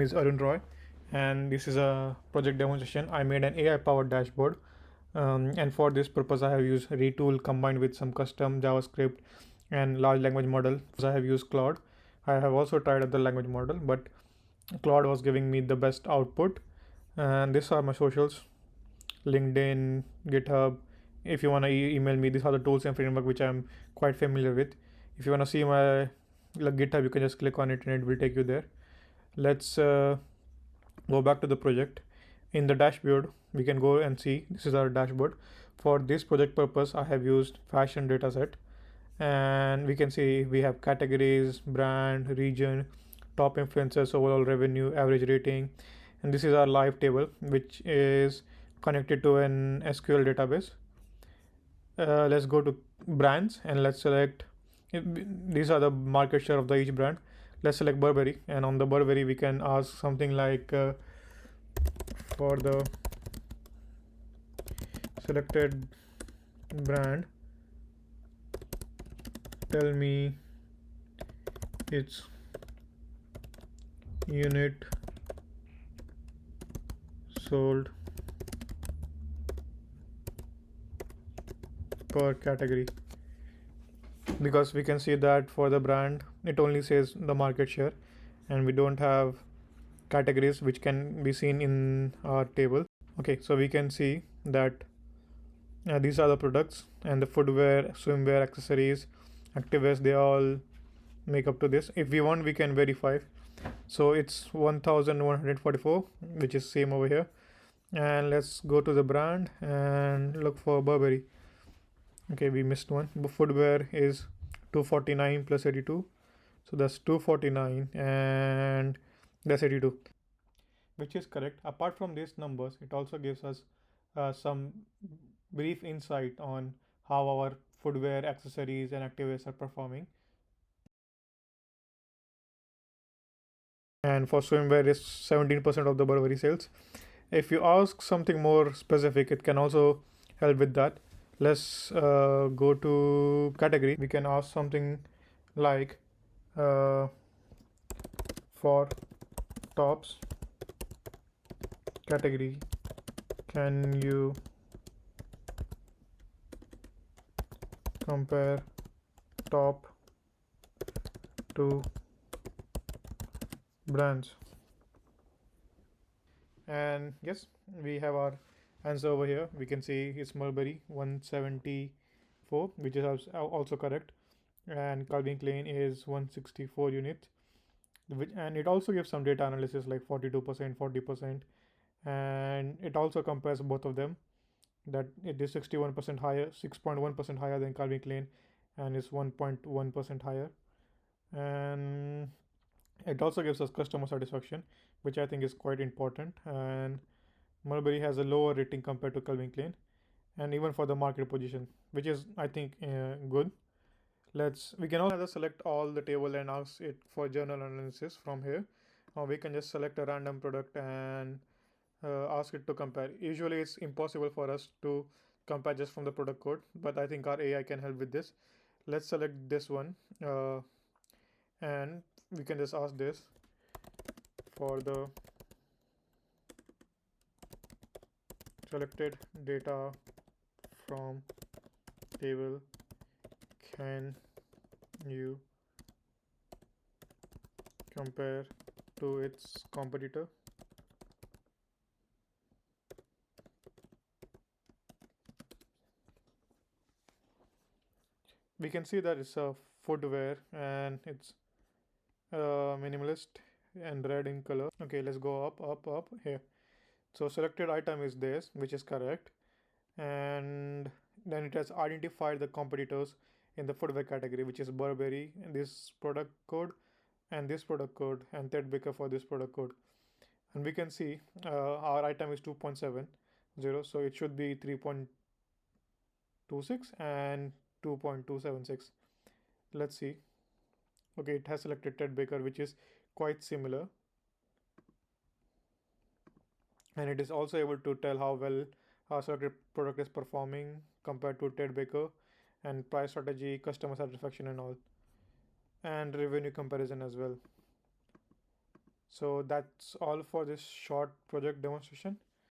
Is Arun Roy, and this is a project demonstration. I made an AI-powered dashboard, and for this purpose, I have used Retool combined with some custom JavaScript and large language model. I have used Claude. I have also tried other language model, but Claude was giving me the best output. And these are my socials: LinkedIn, GitHub. If you want to email me, these are the tools and framework which I'm quite familiar with. If you want to see my GitHub, you can just click on it and it will take you there. Let's go back to the project. In the dashboard, we can go and see this is our dashboard. For this project purpose, I have used fashion dataset, and we can see we have categories, brand, region, top influencers, overall revenue, average rating, and this is our live table which is connected to an SQL database. Let's go to brands and let's select, these are the market share of the each brand. Let's select Burberry, and on the Burberry we can ask something like for the selected brand, tell me its unit sold per category, because we can see that for the brand it only says the market share and we don't have categories which can be seen in our table. Okay, so we can see that these are the products, and the footwear, swimwear, accessories, activewears, they all make up to this. If we want, we can verify. So it's 1144, which is same over here. And let's go to the brand and look for Burberry. Okay, we missed one. Footwear is 249 plus 82, so that's 249 and that's 82, which is correct. Apart from these numbers, it also gives us some brief insight on how our footwear, accessories, and activewears are performing. And for swimwear is 17% of the Burberry sales. If you ask something more specific, it can also help with that. Let's go to category. We can ask something like uh, for tops category, can you compare top two brands? And yes, we have our answer over here. We can see it's Mulberry 174, which is also correct, and Calvin Klein is 164 units, and it also gives some data analysis like 42%, 40%, and it also compares both of them, that it is 61% higher, 6.1% higher than Calvin Klein, and is 1.1% higher. And it also gives us customer satisfaction, which I think is quite important. And Mulberry has a lower rating compared to Calvin Klein, and even for the market position, which is I think good. We can also select all the table and ask it for journal analysis from here, or we can just select a random product and ask it to compare. Usually it's impossible for us to compare just from the product code, but I think our AI can help with this. Let's select this one, and we can just ask this for the selected data from table, can you compare to its competitor? We can see that it's a footwear and it's minimalist and red in color. Okay, let's go up here. So selected item is this, which is correct, and then it has identified the competitors in the footwear category, which is Burberry, and this product code, and this product code, and Ted Baker for this product code. And we can see our item is 2.70, so it should be 3.26 and 2.276. Let's see. Okay, it has selected Ted Baker, which is quite similar, and it is also able to tell how well our selected product is performing compared to Ted Baker, and price strategy, customer satisfaction, and all, and revenue comparison as well. So that's all for this short project demonstration.